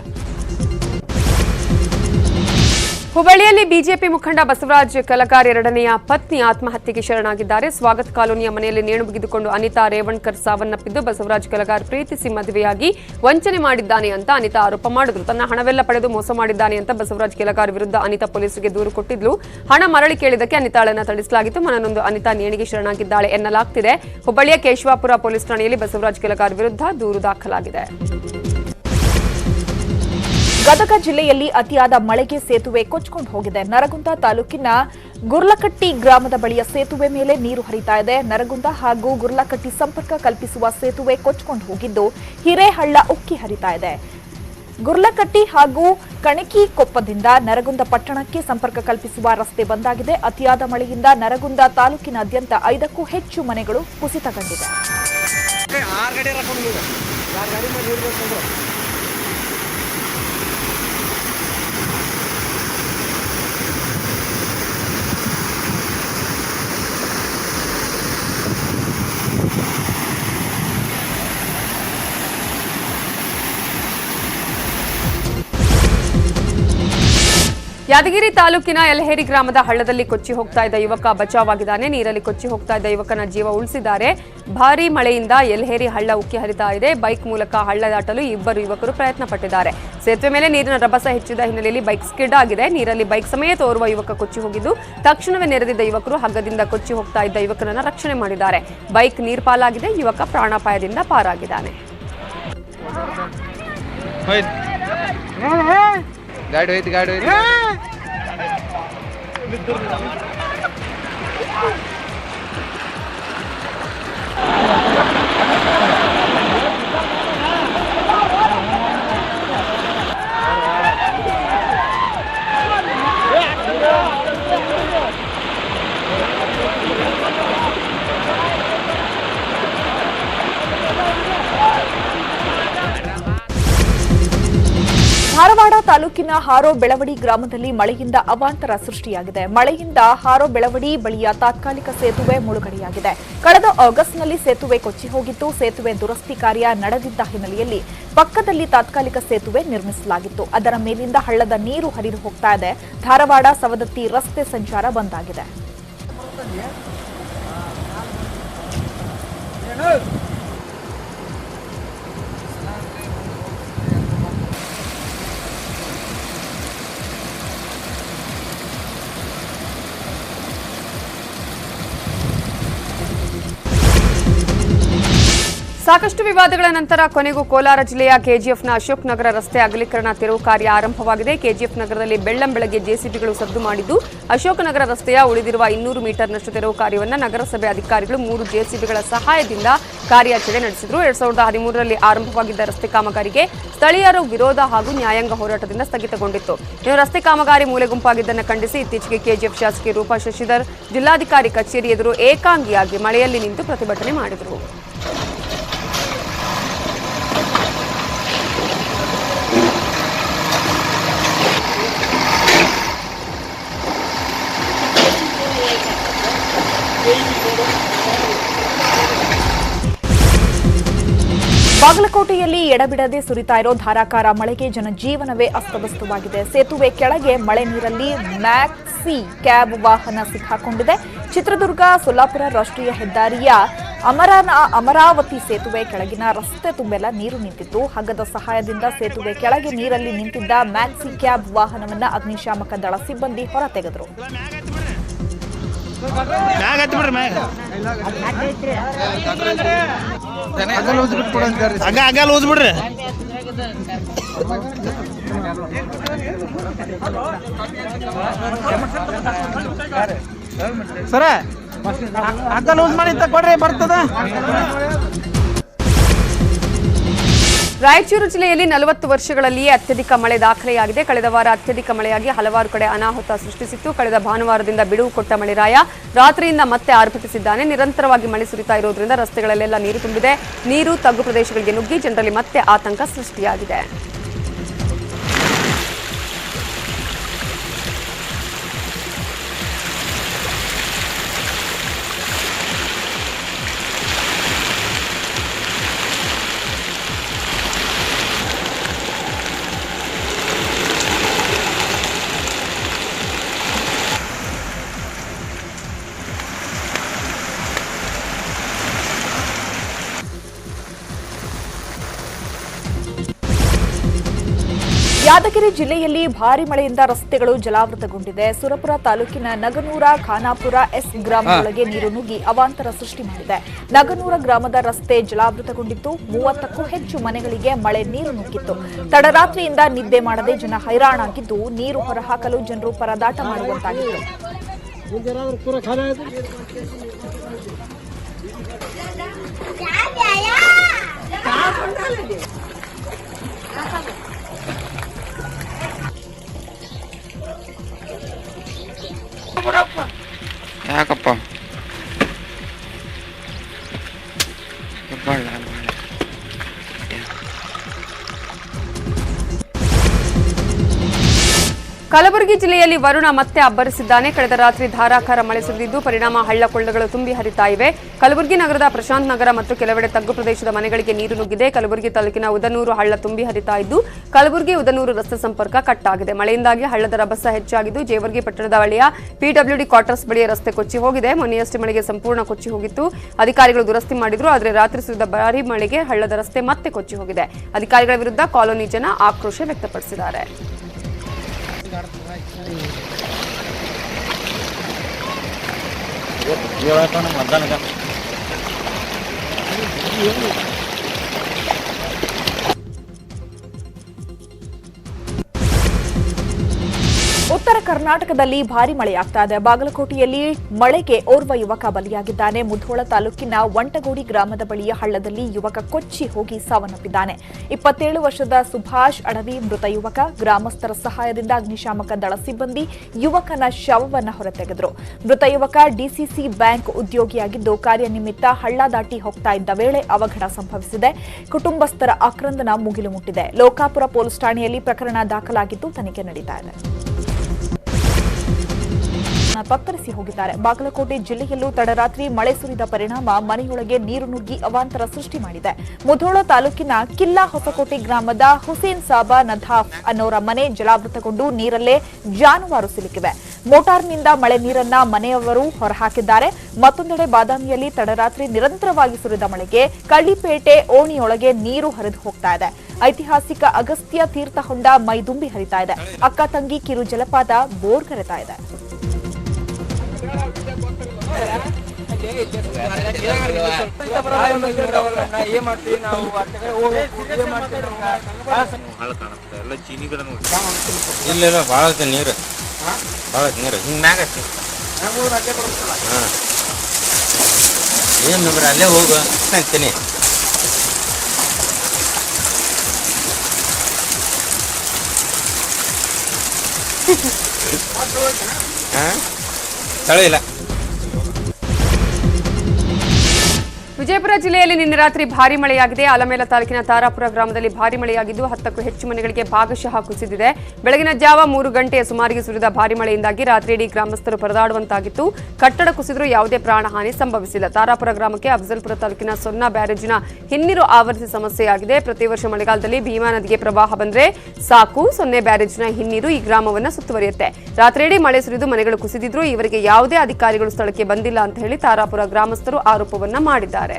ಹುಬ್ಬಳ್ಳಿಯಲ್ಲಿ ಬಿಜೆಪಿ ಮುಖಂಡ ಬಸವರಾಜ್ ಕಲಗಾರ್ 2ನೇಯ ಪತ್ನಿ ಆತ್ಮಹತ್ಯೆಗೆ ಶರಣಾಗಿದ್ದಾರೆ. ಸ್ವಾಗತ್ ಕಾಲೋನಿಯ ಮನೆಯಲ್ಲಿ ನೇಣು ಬಿಗಿದುಕೊಂಡು ಅನಿತಾ ರೇವಣ್ಕರ್ ಸಾವನ್ನಪ್ಪಿದ್ದು, ಬಸವರಾಜ್ ಕಲಗಾರ್ ಪ್ರೀತಿಸಿ ಮದುವೆಯಾಗಿ ವಂಚನೆ ಮಾಡಿದ್ದಾನೆ ಅಂತ ಅನಿತಾ ಆರೋಪ ಮಾಡಿದ್ರು. ತನ್ನ ಹಣವೆಲ್ಲ ಪಡೆದು ಮೋಸ ಮಾಡಿದ್ದಾನೆ ಅಂತ ಬಸವರಾಜ್ ಕಲಗಾರ್ ವಿರುದ್ಧ ಅನಿತಾ ಪೊಲೀಸರಿಗೆ ದೂರು ಕೊಟ್ಟಿದ್ಲು. ಹಣ ಮರಳಿ ಕೇಳಿದ್ದಕ್ಕೆ ಅನಿತಾಳನ್ನ ತಡಿಸಲಾಗಿತ್ತು. ಮನನೊಂದು ಅನಿತಾ ನೇಣಿಗೆ ಶರಣಾಗಿದ್ದಾಳೆ ಎನ್ನಲಾಗ್ತಿದೆ. ಹುಬ್ಬಳ್ಳಿಯ ಕೇಶವಾಪುರ ಪೊಲೀಸ್ ಠಾಣೆಯಲ್ಲಿ ಬಸವರಾಜ್ ಕಲಗಾರ್ ವಿರುದ್ಧ ದೂರು ದಾಖಲಾಗಿದೆ. ಗದಗ ಜಿಲ್ಲೆಯಲ್ಲಿ ಅತಿಯಾದ ಮಳೆಗೆ ಸೇತುವೆ ಕೊಚ್ಚಿಕೊಂಡು ಹೋಗಿದೆ. ನರಗುಂದ ತಾಲೂಕಿನ ಗುರ್ಲಕಟ್ಟಿ ಗ್ರಾಮದ ಬಳಿಯ ಸೇತುವೆ ಮೇಲೆ ನೀರು ಹರಿತಾ ಇದೆ. ನರಗುಂದ ಹಾಗೂ ಗುರ್ಲಕಟ್ಟಿ ಸಂಪರ್ಕ ಕಲ್ಪಿಸುವ ಸೇತುವೆ ಕೊಚ್ಚಿಕೊಂಡು ಹೋಗಿದ್ದು ಹಿರೇಹಳ್ಳ ಉಕ್ಕಿ ಹರಿತಾ ಇದೆ. ಗುರ್ಲಕಟ್ಟಿ ಹಾಗೂ ಕಣಕಿಕೊಪ್ಪದಿಂದ ನರಗುಂದ ಪಟ್ಟಣಕ್ಕೆ ಸಂಪರ್ಕ ಕಲ್ಪಿಸುವ ರಸ್ತೆ ಬಂದಾಗಿದೆ. ಅತಿಯಾದ ಮಳೆಯಿಂದ ನರಗುಂದ ತಾಲೂಕಿನಾದ್ಯಂತ 5ಕ್ಕೂ ಹೆಚ್ಚು ಮನೆಗಳು ಕುಸಿತಗೊಂಡಿದೆ. ಯಾದಗಿರಿ ತಾಲೂಕಿನ ಯಲಹೇರಿ ಗ್ರಾಮದ ಹಳ್ಳದಲ್ಲಿ ಕೊಚ್ಚಿ ಹೋಗ್ತಾ ಇದ್ದ ಯುವಕ ಬಚಾವಾಗಿದ್ದಾನೆ. ನೀರಲ್ಲಿ ಕೊಚ್ಚಿ ಹೋಗ್ತಾ ಇದ್ದ ಯುವಕನ ಜೀವ ಉಳಿಸಿದ್ದಾರೆ. ಭಾರೀ ಮಳೆಯಿಂದ ಯಲಹೇರಿ ಹಳ್ಳ ಉಕ್ಕಿ ಹರಿತಾ ಇದೆ. ಬೈಕ್ ಮೂಲಕ ಹಳ್ಳ ದಾಟಲು 2 ಯುವಕರು ಪ್ರಯತ್ನ ಪಟ್ಟಿದ್ದಾರೆ. ಸೇತುವೆ ಮೇಲೆ ನೀರಿನ ರಭಸ ಹೆಚ್ಚಿದ ಹಿನ್ನೆಲೆಯಲ್ಲಿ ಬೈಕ್ ಸ್ಕಿಡ್ ಆಗಿದೆ. ನೀರಲ್ಲಿ ಬೈಕ್ ಸಮೇತ ಓರ್ವ ಯುವಕ ಕೊಚ್ಚಿ ಹೋಗಿದ್ದು, ತಕ್ಷಣವೇ ನೆರೆದಿದ್ದ ಯುವಕರು ಹಗ್ಗದಿಂದ ಕೊಚ್ಚಿ ಹೋಗ್ತಾ ಇದ್ದ ಯುವಕನನ್ನ ರಕ್ಷಣೆ ಮಾಡಿದ್ದಾರೆ. ಬೈಕ್ ನೀರ್ಪಾಲಾಗಿದೆ. ಯುವಕ ಪ್ರಾಣಾಪಾಯದಿಂದ ಪಾರಾಗಿದ್ದಾನೆ. ಗಾಡಿ ಹೋಯ್ತು ಧಾರವಾಡ ತಾಲೂಕಿನ ಹಾರೋ ಬೆಳವಡಿ ಗ್ರಾಮದಲ್ಲಿ ಮಳೆಯಿಂದ ಅವಾಂತರ ಸೃಷ್ಟಿಯಾಗಿದೆ. ಮಳೆಯಿಂದ ಹಾರೋ ಬೆಳವಡಿ ಬಳಿಯ ತಾತ್ಕಾಲಿಕ ಸೇತುವೆ ಮುಳುಗಡೆಯಾಗಿದೆ. ಕಳೆದ ಆಗಸ್ಟ್ನಲ್ಲಿ ಸೇತುವೆ ಕೊಚ್ಚಿ ಹೋಗಿತ್ತು. ಸೇತುವೆ ದುರಸ್ತಿ ಕಾರ್ಯ ನಡೆದಿದ್ದ ಹಿನ್ನೆಲೆಯಲ್ಲಿ ಪಕ್ಕದಲ್ಲಿ ತಾತ್ಕಾಲಿಕ ಸೇತುವೆ ನಿರ್ಮಿಸಲಾಗಿತ್ತು. ಅದರ ಮೇಲಿಂದ ಹಳ್ಳದ ನೀರು ಹರಿದು ಹೋಗ್ತಾ ಇದೆ. ಧಾರವಾಡ ಸವದತ್ತಿ ರಸ್ತೆ ಸಂಚಾರ ಬಂದಾಗಿದೆ. ಸಾಕಷ್ಟು ವಿವಾದಗಳ ನಂತರ ಕೊನೆಗೂ ಕೋಲಾರ ಜಿಲ್ಲೆಯ ಕೆಜಿಎಫ್ನ ಅಶೋಕ್ ನಗರ ರಸ್ತೆ ಅಗಲೀಕರಣ ತೆರವು ಕಾರ್ಯ ಆರಂಭವಾಗಿದೆ. ಕೆಜಿಎಫ್ ನಗರದಲ್ಲಿ ಬೆಳ್ಳಂಬೆಳಗ್ಗೆ ಜೆಸಿಬಿಗಳು ಸದ್ದು ಮಾಡಿದ್ದು ಅಶೋಕ ನಗರ ರಸ್ತೆಯ ಉಳಿದಿರುವ 200 ಮೀಟರ್ನಷ್ಟು ತೆರವು ಕಾರ್ಯವನ್ನು ನಗರಸಭೆ ಅಧಿಕಾರಿಗಳು 3 ಜೆಸಿಬಿಗಳ ಸಹಾಯದಿಂದ ಕಾರ್ಯಾಚರಣೆ ನಡೆಸಿದರು. 2013ರಲ್ಲಿ ಆರಂಭವಾಗಿದ್ದ ರಸ್ತೆ ಕಾಮಗಾರಿಗೆ ಸ್ಥಳೀಯರು ವಿರೋಧ ಹಾಗೂ ನ್ಯಾಯಾಂಗ ಹೋರಾಟದಿಂದ ಸ್ಥಗಿತಗೊಂಡಿತ್ತು. ಇನ್ನು ರಸ್ತೆ ಕಾಮಗಾರಿ ಮೂಲೆಗುಂಪಾಗಿದ್ದನ್ನು ಖಂಡಿಸಿ ಇತ್ತೀಚೆಗೆ ಕೆಜಿಎಫ್ ಶಾಸಕಿ ರೂಪಾ ಶಶಿಧರ್ ಜಿಲ್ಲಾಧಿಕಾರಿ ಕಚೇರಿ ಎದುರು ಏಕಾಂಗಿಯಾಗಿ ಮಳೆಯಲ್ಲಿ ನಿಂತು ಪ್ರತಿಭಟನೆ ಮಾಡಿದರು. ಬಾಗಲಕೋಟೆಯಲ್ಲಿ ಎಡಬಿಡದೆ ಸುರಿತಾ ಇರೋ ಧಾರಾಕಾರ ಮಳೆಗೆ ಜನಜೀವನವೇ ಅಸ್ತವ್ಯಸ್ತವಾಗಿದೆ. ಸೇತುವೆ ಕೆಳಗೆ ಮಳೆ ನೀರಲ್ಲಿ ಮ್ಯಾಕ್ಸಿ ಕ್ಯಾಬ್ ವಾಹನ ಸಿಕ್ಕಾಕೊಂಡಿದೆ. ಚಿತ್ರದುರ್ಗ ಸೊಲ್ಲಾಪುರ ರಾಷ್ಟ್ರೀಯ ಹೆದ್ದಾರಿಯ ಅಮರಾವತಿ ಸೇತುವೆ ಕೆಳಗಿನ ರಸ್ತೆ ತುಂಬೆಲ್ಲ ನೀರು ನಿಂತಿತ್ತು. ಹಗ್ಗದ ಸಹಾಯದಿಂದ ಸೇತುವೆ ಕೆಳಗೆ ನೀರಲ್ಲಿ ನಿಂತಿದ್ದ ಮ್ಯಾಕ್ಸಿ ಕ್ಯಾಬ್ ವಾಹನವನ್ನ ಅಗ್ನಿಶಾಮಕ ದಳ ಸಿಬ್ಬಂದಿ ಹೊರತೆಗೆದರು. ಸರ ಹಗ್ಗ ಲೂಸ್ ಮಾಡಿ ಕೊಡ್ರಿ ಬರ್ತದ. ರಾಯಚೂರು ಜಿಲ್ಲೆಯಲ್ಲಿ 40 ವರ್ಷಗಳಲ್ಲಿಯೇ ಅತ್ಯಧಿಕ ಮಳೆ ದಾಖಲೆಯಾಗಿದೆ. ಕಳೆದ ವಾರ ಅತ್ಯಧಿಕ ಮಳೆಯಾಗಿ ಹಲವಾರು ಕಡೆ ಅನಾಹುತ ಸೃಷ್ಟಿಸಿತ್ತು. ಕಳೆದ ಭಾನುವಾರದಿಂದ ಬಿಡುವು ಕೊಟ್ಟ ಮಳೆರಾಯ ರಾತ್ರಿಯಿಂದ ಮತ್ತೆ ಆರ್ಭಟಿಸಿದ್ದಾನೆ. ನಿರಂತರವಾಗಿ ಮಳೆ ಸುರಿತಾ ಇರೋದ್ರಿಂದ ರಸ್ತೆಗಳಲ್ಲೆಲ್ಲ ನೀರು ತುಂಬಿದೆ. ನೀರು ತಗ್ಗು ಪ್ರದೇಶಗಳಿಗೆ ನುಗ್ಗಿ ಜನರಲ್ಲಿ ಮತ್ತೆ ಆತಂಕ ಸೃಷ್ಟಿಯಾಗಿದೆ. ಯಾದಗಿರಿ ಜಿಲ್ಲೆಯಲ್ಲಿ ಭಾರಿ ಮಳೆಯಿಂದ ರಸ್ತೆಗಳು ಜಲಾವೃತಗೊಂಡಿದೆ. ಸುರಪುರ ತಾಲೂಕಿನ ನಗನೂರ, ಖಾನಾಪುರ, ಎಸ್ ಗ್ರಾಮದೊಳಗೆ ನೀರು ನುಗ್ಗಿ ಅವಾಂತರ ಸೃಷ್ಟಿ ಮಾಡಿದೆ. ನಗನೂರ ಗ್ರಾಮದ ರಸ್ತೆ ಜಲಾವೃತಗೊಂಡಿದ್ದು 30ಕ್ಕೂ ಹೆಚ್ಚು ಮನೆಗಳಿಗೆ ಮಳೆ ನೀರು ನುಗ್ಗಿತ್ತು. ತಡರಾತ್ರಿಯಿಂದ ನಿದ್ದೆ ಮಾಡದೆ ಜನ ಹೈರಾಣಾಗಿದ್ದು ನೀರು ಹೊರಹಾಕಲು ಜನರು ಪರದಾಟ ಮಾಡುವಂತಾಗಿತ್ತು. ಯಾಕಪ್ಪ ಕಲಬುರಗಿ ಜಿಲ್ಲೆಯಲ್ಲಿ ವರುಣ ಮತ್ತೆ ಅಬ್ಬರಿಸಿದ್ದಾನೆ. ಕಳೆದ ರಾತ್ರಿ ಧಾರಾಕಾರ ಮಳೆ ಸುರಿದಿದ್ದು ಪರಿಣಾಮ ಹಳ್ಳ-ಕೊಳ್ಳಗಳು ತುಂಬಿ ಹರಿತಾ ಇವೆ. ಕಲಬುರಗಿ ನಗರದ ಪ್ರಶಾಂತ್ ನಗರ ಮತ್ತು ಕೆಲವೆಡೆ ತಗ್ಗು ಪ್ರದೇಶದ ಮನೆಗಳಿಗೆ ನೀರು ನುಗ್ಗಿದೆ. ಕಲಬುರಗಿ ತಾಲೂಕಿನ ಉದನೂರು ಹಳ್ಳ ತುಂಬಿ ಹರಿತಾ ಇದ್ದು ಕಲಬುರಗಿ ಉದನೂರು ರಸ್ತೆ ಸಂಪರ್ಕ ಕಟ್ ಆಗಿದೆ. ಮಳೆಯಿಂದಾಗಿ ಹಳ್ಳದ ರಭಸ ಹೆಚ್ಚಾಗಿದ್ದು ಜೇವರ್ಗಿ ಪಟ್ಟಣದ ಬಳಿಯ ಪಿಡಬ್ಲ್ಯೂಡಿ ಕ್ವಾರ್ಟರ್ಸ್ ಬಳಿಯ ರಸ್ತೆ ಕೊಚ್ಚಿ ಹೋಗಿದೆ. ಮೊನ್ನೆಯಷ್ಟೇ ಮಳೆಗೆ ಸಂಪೂರ್ಣ ಕೊಚ್ಚಿ ಹೋಗಿತ್ತು. ಅಧಿಕಾರಿಗಳು ದುರಸ್ತಿ ಮಾಡಿದ್ರು. ಆದರೆ ರಾತ್ರಿ ಸುರಿದ ಭಾರೀ ಮಳೆಗೆ ಹಳ್ಳದ ರಸ್ತೆ ಮತ್ತೆ ಕೊಚ್ಚಿ ಹೋಗಿದೆ. ಅಧಿಕಾರಿಗಳ ವಿರುದ್ಧ ಕಾಲೋನಿ ಜನ ಆಕ್ರೋಶ ವ್ಯಕ್ತಪಡಿಸಿದ್ದಾರೆ. ಉತ್ತರ ಕರ್ನಾಟಕದಲ್ಲಿ ಭಾರಿ ಮಳೆಯಾಗ್ತಾ ಇದೆ. ಬಾಗಲಕೋಟೆಯಲ್ಲಿ ಮಳೆಗೆ ಓರ್ವ ಯುವಕ ಬಲಿಯಾಗಿದ್ದಾನೆ. ಮುಧೋಳ ತಾಲೂಕಿನ ವಂಟಗೋಡಿ ಗ್ರಾಮದ ಬಳಿಯ ಹಳ್ಳದಲ್ಲಿ ಯುವಕ ಕೊಚ್ಚಿ ಹೋಗಿ ಸಾವನ್ನಪ್ಪಿದ್ದಾನೆ. 27 ವರ್ಷದ ಸುಭಾಷ್ ಅಡವಿ ಮೃತ ಯುವಕ. ಗ್ರಾಮಸ್ಥರ ಸಹಾಯದಿಂದ ಅಗ್ನಿಶಾಮಕ ದಳ ಸಿಬ್ಬಂದಿ ಯುವಕನ ಶವವನ್ನು ಹೊರತೆಗೆದರು. ಮೃತ ಯುವಕ ಡಿಸಿಸಿ ಬ್ಯಾಂಕ್ ಉದ್ಯೋಗಿಯಾಗಿದ್ದು ಕಾರ್ಯನಿಮಿತ್ತ ಹಳ್ಳ ದಾಟಿ ಹೋಗ್ತಾ ಇದ್ದ ವೇಳೆ ಅವಘಡ ಸಂಭವಿಸಿದೆ. ಕುಟುಂಬಸ್ಥರ ಆಕ್ರಂದನ ಮುಗಿಲು ಮುಟ್ಟಿದೆ. ಲೋಕಾಪುರ ಪೊಲೀಸ್ ಠಾಣೆಯಲ್ಲಿ ಪ್ರಕರಣ ದಾಖಲಾಗಿದ್ದು ತನಿಖೆ ನಡೀತಾ ಇದೆ. ತತ್ತರಿಸಿ ಹೋಗಿದ್ದಾರೆ. ಬಾಗಲಕೋಟೆ ಜಿಲ್ಲೆಯಲ್ಲೂ ತಡರಾತ್ರಿ ಮಳೆ ಸುರಿದ ಪರಿಣಾಮ ಮನೆಯೊಳಗೆ ನೀರು ನುಗ್ಗಿ ಅವಾಂತರ ಸೃಷ್ಟಿ ಮಾಡಿದೆ. ಮುಧೋಳ ತಾಲೂಕಿನ ಕಿಲ್ಲಾ ಹೊಸಕೋಟೆ ಗ್ರಾಮದ ಹುಸೇನ್ ಸಾಬಾ ನಧಾಫ್ ಅನ್ನೋರ ಮನೆ ಜಲಾವೃತಗೊಂಡು ನೀರಲ್ಲೇ ಜಾನುವಾರು ಸಿಲುಕಿವೆ. ಮೋಟಾರ್ನಿಂದ ಮಳೆ ನೀರನ್ನ ಮನೆಯವರು ಹೊರಹಾಕಿದ್ದಾರೆ. ಮತ್ತೊಂದೆಡೆ ಬಾದಾಮಿಯಲ್ಲಿ ತಡರಾತ್ರಿ ನಿರಂತರವಾಗಿ ಸುರಿದ ಮಳೆಗೆ ಕಳ್ಳಿಪೇಟೆ ಓಣಿಯೊಳಗೆ ನೀರು ಹರಿದು ಹೋಗ್ತಾ ಇದೆ. ಐತಿಹಾಸಿಕ ಅಗಸ್ತ್ಯ ತೀರ್ಥ ಹೊಂಡ ಮೈದುಂಬಿ ಹರಿತಾ ಇದೆ. ಅಕ್ಕ ತಂಗಿ ಕಿರು ಜಲಪಾತ ಬೋರ್ ಕರೆತಾ ಇದೆ. ಇಲ್ಲ ಭಾಳ ನೀರು ಭಾಳ ನೀರು ಹಿಂಗೆ ಮ್ಯಾಗ ಏನು ಮೆಂಬರ್ ಅಲ್ಲೇ ಹೋಗು ಅಂತೀನಿ. ಸ್ಥಳ ಇಲ್ಲ. ವಿಜಯಪುರ ಜಿಲ್ಲೆಯಲ್ಲಿ ನಿನ್ನೆ ರಾತ್ರಿ ಭಾರಿ ಮಳೆಯಾಗಿದೆ. ಆಲಮೇಲ ತಾಲೂಕಿನ ತಾರಾಪುರ ಗ್ರಾಮದಲ್ಲಿ ಭಾರಿ ಮಳೆಯಾಗಿದ್ದು 10ಕ್ಕೂ ಹೆಚ್ಚು ಮನೆಗಳಿಗೆ ಭಾಗಶಃ ಕುಸಿದಿದೆ. ಬೆಳಗಿನ ಜಾವ 3 ಗಂಟೆಯ ಸುಮಾರಿಗೆ ಸುರಿದ ಭಾರಿ ಮಳೆಯಿಂದಾಗಿ ರಾತ್ರಿಯಿಡೀ ಗ್ರಾಮಸ್ಥರು ಪರದಾಡುವಂತಾಗಿತ್ತು. ಕಟ್ಟಡ ಕುಸಿದರೂ ಯಾವುದೇ ಪ್ರಾಣಹಾನಿ ಸಂಭವಿಸಿಲ್ಲ. ತಾರಾಪುರ ಗ್ರಾಮಕ್ಕೆ ಅಫಜಲ್ಪುರ ತಾಲೂಕಿನ ಸೊನ್ನ ಬ್ಯಾರೇಜಿನ ಹಿನ್ನೀರು ಆವರಿಸಿ ಸಮಸ್ಯೆಯಾಗಿದೆ. ಪ್ರತಿ ವರ್ಷ ಮಳೆಗಾಲದಲ್ಲಿ ಭೀಮಾ ನದಿಗೆ ಪ್ರವಾಹ ಬಂದ್ರೆ ಸಾಕು, ಸೊನ್ನೆ ಬ್ಯಾರೇಜಿನ ಹಿನ್ನೀರು ಈ ಗ್ರಾಮವನ್ನು ಸುತ್ತುವರಿಯುತ್ತೆ. ರಾತ್ರಿಯಿಡೀ ಮಳೆ ಸುರಿದು ಮನೆಗಳು ಕುಸಿದಿದ್ರು. ಇವರಿಗೆ ಯಾವುದೇ ಅಧಿಕಾರಿಗಳು ಸ್ಥಳಕ್ಕೆ ಬಂದಿಲ್ಲ ಅಂತ ಹೇಳಿ ತಾರಾಪುರ ಗ್ರಾಮಸ್ಥರು ಆರೋಪವನ್ನ ಮಾಡಿದ್ದಾರೆ.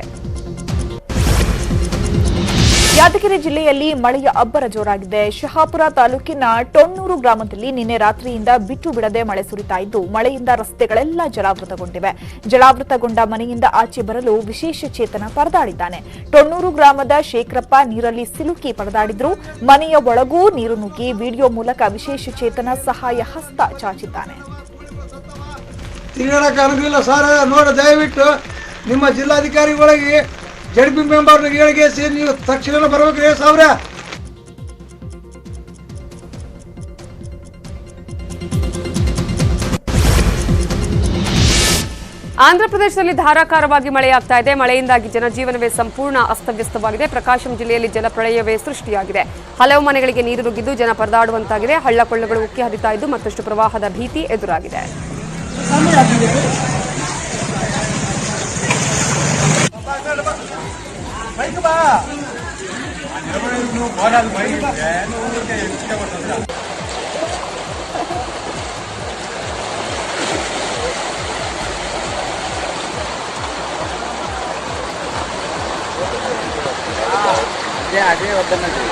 ಯಾದಗಿರಿ ಜಿಲ್ಲೆಯಲ್ಲಿ ಮಳೆಯ ಅಬ್ಬರ ಜೋರಾಗಿದೆ. ಶಹಾಪುರ ತಾಲೂಕಿನ ಟೊಣ್ಣೂರು ಗ್ರಾಮದಲ್ಲಿ ನಿನ್ನೆ ರಾತ್ರಿಯಿಂದ ಬಿಟ್ಟು ಬಿಡದೆ ಮಳೆ ಸುರಿತಾ ಇದ್ದು, ಮಳೆಯಿಂದ ರಸ್ತೆಗಳೆಲ್ಲ ಜಲಾವೃತಗೊಂಡಿವೆ. ಜಲಾವೃತಗೊಂಡ ಮನೆಯಿಂದ ಆಚೆ ಬರಲು ವಿಶೇಷ ಚೇತನ ಪರದಾಡಿದ್ದಾನೆ. ಟೊಣ್ಣೂರು ಗ್ರಾಮದ ಶೇಖರಪ್ಪ ನೀರಲ್ಲಿ ಸಿಲುಕಿ ಪರದಾಡಿದ್ರು. ಮನೆಯ ಒಳಗೂ ನೀರು ನುಗ್ಗಿ ವಿಡಿಯೋ ಮೂಲಕ ವಿಶೇಷ ಚೇತನ ಸಹಾಯ ಹಸ್ತ ಚಾಚಿದ್ದಾನೆ. ತಿರುಗಾಡಕ್ಕೆ ಅನುಕೂಲ ಸರ್, ನೋಡಿ ದಯವಿಟ್ಟು ನಿಮ್ಮ ಜಿಲ್ಲಾಧಿಕಾರಿಗಳಿಗೆ ಜಡ್ಪಿ ಮೆಂಬರ್ನಿಗೆ ಹೇಳಿಸಿ ನೀವು ತಕ್ಷಣ ಬರಬೇಕು ಸಾವಿರ. ಆಂಧ್ರಪ್ರದೇಶದಲ್ಲಿ ಧಾರಾಕಾರವಾಗಿ ಮಳೆಯಾಗ್ತಾ ಇದೆ. ಮಳೆಯಿಂದಾಗಿ ಜನಜೀವನವೇ ಸಂಪೂರ್ಣ ಅಸ್ತವ್ಯಸ್ತವಾಗಿದೆ. ಪ್ರಕಾಶಂ ಜಿಲ್ಲೆಯಲ್ಲಿ ಜಲಪ್ರಳಯವೇ ಸೃಷ್ಟಿಯಾಗಿದೆ. ಹಲವು ಮನೆಗಳಿಗೆ ನೀರು ನುಗ್ಗಿದ್ದು ಜನ ಪರದಾಡುವಂತಾಗಿದೆ. ಹಳ್ಳ ಕೊಳ್ಳಗಳು ಉಕ್ಕಿ ಹರಿತಾ ಇದ್ದು ಮತ್ತಷ್ಟು ಪ್ರವಾಹದ ಭೀತಿ ಎದುರಾಗಿದೆ. ಅದೇ ವద్దన్నది.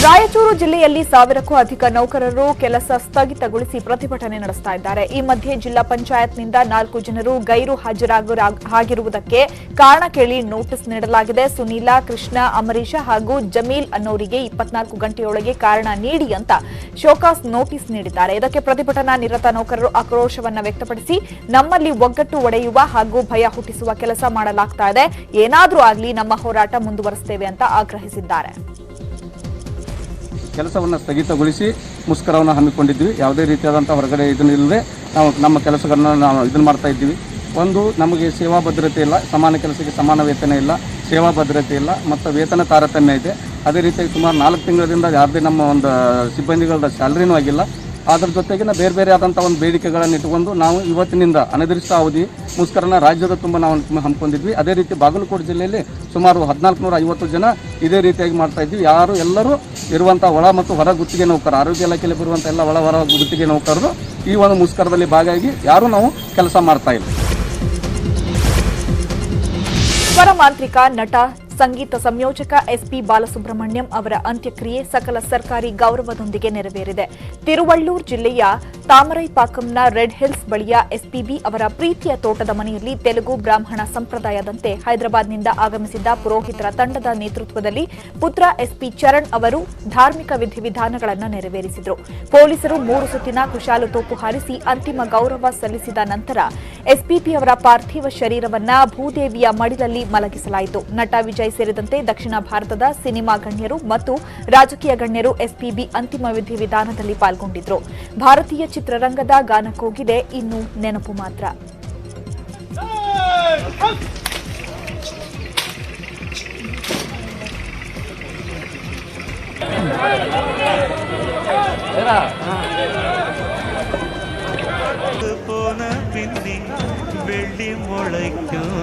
ರಾಯಚೂರು ಜಿಲ್ಲೆಯಲ್ಲಿ 1000ಕ್ಕೂ ಅಧಿಕ ನೌಕರರು ಕೆಲಸ ಸ್ಥಗಿತಗೊಳಿಸಿ ಪ್ರತಿಭಟನೆ ನಡೆಸ್ತಾ ಇದ್ದಾರೆ. ಈ ಮಧ್ಯೆ ಜಿಲ್ಲಾ ಪಂಚಾಯತ್ನಿಂದ 4 ಜನರು ಗೈರು ಹಾಜರಾಗಿರುವುದಕ್ಕೆ ಕಾರಣ ಕೇಳಿ ನೋಟಿಸ್ ನೀಡಲಾಗಿದೆ. ಸುನೀಲ, ಕೃಷ್ಣ, ಅಮರೀಶ ಹಾಗೂ ಜಮೀಲ್ ಅನ್ನೋರಿಗೆ 24 ಗಂಟೆಯೊಳಗೆ ಕಾರಣ ನೀಡಿ ಅಂತ ಶೋಕಾಸ್ ನೋಟಿಸ್ ನೀಡಿದ್ದಾರೆ. ಇದಕ್ಕೆ ಪ್ರತಿಭಟನಾ ನಿರತ ನೌಕರರು ಆಕ್ರೋಶವನ್ನ ವ್ಯಕ್ತಪಡಿಸಿ ನಮ್ಮಲ್ಲಿ ಒಗ್ಗಟ್ಟು ಒಡೆಯುವ ಹಾಗೂ ಭಯ ಹುಟ್ಟಿಸುವ ಕೆಲಸ ಮಾಡಲಾಗ್ತಾ ಇದೆ, ಏನಾದ್ರೂ ಆಗಲಿ ನಮ್ಮ ಹೋರಾಟ ಮುಂದುವರಿಸುತ್ತೇವೆ ಅಂತ ಆಗ್ರಹಿಸಿದ್ದಾರೆ. ಕೆಲಸವನ್ನು ಸ್ಥಗಿತಗೊಳಿಸಿ ಮುಷ್ಕರವನ್ನು ಹಮ್ಮಿಕೊಂಡಿದ್ವಿ. ಯಾವುದೇ ರೀತಿಯಾದಂಥ ಹೊರಗಡೆ ಇದನ್ನಿಲ್ಲದೆ ನಾವು ನಮ್ಮ ಕೆಲಸಗಳನ್ನು ನಾವು ಇದನ್ನು ಮಾಡ್ತಾ ಇದ್ದೀವಿ. ಒಂದು, ನಮಗೆ ಸೇವಾ ಭದ್ರತೆ ಇಲ್ಲ, ಸಮಾನ ಕೆಲಸಕ್ಕೆ ಸಮಾನ ವೇತನ ಇಲ್ಲ, ಸೇವಾ ಭದ್ರತೆ ಇಲ್ಲ ಮತ್ತು ವೇತನ ತಾರತಮ್ಯ ಇದೆ. ಅದೇ ರೀತಿಯಾಗಿ ಸುಮಾರು 4 ತಿಂಗಳಿಂದ ಯಾವುದೇ ನಮ್ಮ ಒಂದು ಸಿಬ್ಬಂದಿಗಳ ಸ್ಯಾಲರಿನೂ ಆಗಿಲ್ಲ. ಅದರ ಜೊತೆಗಿನ ಬೇರೆ ಬೇರೆ ಆದಂಥ ಒಂದು ಬೇಡಿಕೆಗಳನ್ನು ಇಟ್ಟುಕೊಂಡು ನಾವು ಇವತ್ತಿನಿಂದ ಅನಿರ್ದಿಷ್ಟ ಅವಧಿ ಮುಷ್ಕರನ ರಾಜ್ಯದ ತುಂಬ ನಾವು ಹಮ್ಮಿಕೊಂಡಿದ್ವಿ. ಅದೇ ರೀತಿ ಬಾಗಲಕೋಟೆ ಜಿಲ್ಲೆಯಲ್ಲಿ ಸುಮಾರು 1450 ಜನ ಇದೇ ರೀತಿಯಾಗಿ ಮಾಡ್ತಾ ಇದ್ವಿ. ಎಲ್ಲರೂ ಇರುವಂಥ ಒಳ ಮತ್ತು ಹೊರ ಗುತ್ತಿಗೆ ನೌಕರರು, ಆರೋಗ್ಯ ಇಲಾಖೆಯಲ್ಲಿ ಬರುವಂಥ ಎಲ್ಲ ಹೊರ ಗುತ್ತಿಗೆ ನೌಕರರು ಈ ಒಂದು ಮುಷ್ಕರದಲ್ಲಿ ಭಾಗಿಯಾಗಿ ಯಾರೂ ನಾವು ಕೆಲಸ ಮಾಡ್ತಾ ಇಲ್ಲ. ಸ್ವರ ಮಾಂತ್ರಿಕ, ನಟ, ಸಂಗೀತ ಸಂಯೋಜಕ ಎಸ್ಪಿ ಬಾಲಸುಬ್ರಹ್ಮಣ್ಯಂ ಅವರ ಅಂತ್ಯಕ್ರಿಯೆ ಸಕಲ ಸರ್ಕಾರಿ ಗೌರವದೊಂದಿಗೆ ನೆರವೇರಿದೆ. ತಿರುವಳ್ಳೂರು ಜಿಲ್ಲೆಯ ತಾಮರೈಪಾಕಂನ ರೆಡ್ ಹಿಲ್ಸ್ ಬಳಿಯ ಎಸ್ಪಿಬಿ ಅವರ ಪ್ರೀತಿಯ ತೋಟದ ಮನೆಯಲ್ಲಿ ತೆಲುಗು ಬ್ರಾಹ್ಮಣ ಸಂಪ್ರದಾಯದಂತೆ ಹೈದರಾಬಾದ್ನಿಂದ ಆಗಮಿಸಿದ್ದ ಪುರೋಹಿತರ ತಂಡದ ನೇತೃತ್ವದಲ್ಲಿ ಪುತ್ರ ಎಸ್ಪಿ ಚರಣ್ ಅವರು ಧಾರ್ಮಿಕ ವಿಧಿವಿಧಾನಗಳನ್ನು ನೆರವೇರಿಸಿದರು. ಪೊಲೀಸರು 3 ಸುತ್ತಿನ ಕುಶಾಲು ತೋಪು ಹಾರಿಸಿ ಅಂತಿಮ ಗೌರವ ಸಲ್ಲಿಸಿದ ನಂತರ ಎಸ್ಪಿಬಿ ಅವರ ಪಾರ್ಥಿವ ಶರೀರವನ್ನ ಭೂದೇವಿಯ ಮಡಿಲಲ್ಲಿ ಮಲಗಿಸಲಾಯಿತು. ನಟ ವಿಜಯ್ ಸೇರಿದಂತೆ ದಕ್ಷಿಣ ಭಾರತದ ಸಿನಿಮಾ ಗಣ್ಯರು ಮತ್ತು ರಾಜಕೀಯ ಗಣ್ಯರು ಎಸ್ಪಿಬಿ ಅಂತಿಮ ವಿಧಿವಿಧಾನದಲ್ಲಿ ಪಾಲ್ಗೊಂಡಿದ್ದರು. ಭಾರತೀಯ ಚಿತ್ರರಂಗದ ಗಾನಕ್ಕೋಗಿದೆ ಇನ್ನು ನೆನಪು ಮಾತ್ರ. வெள்ளி முளைக்கும்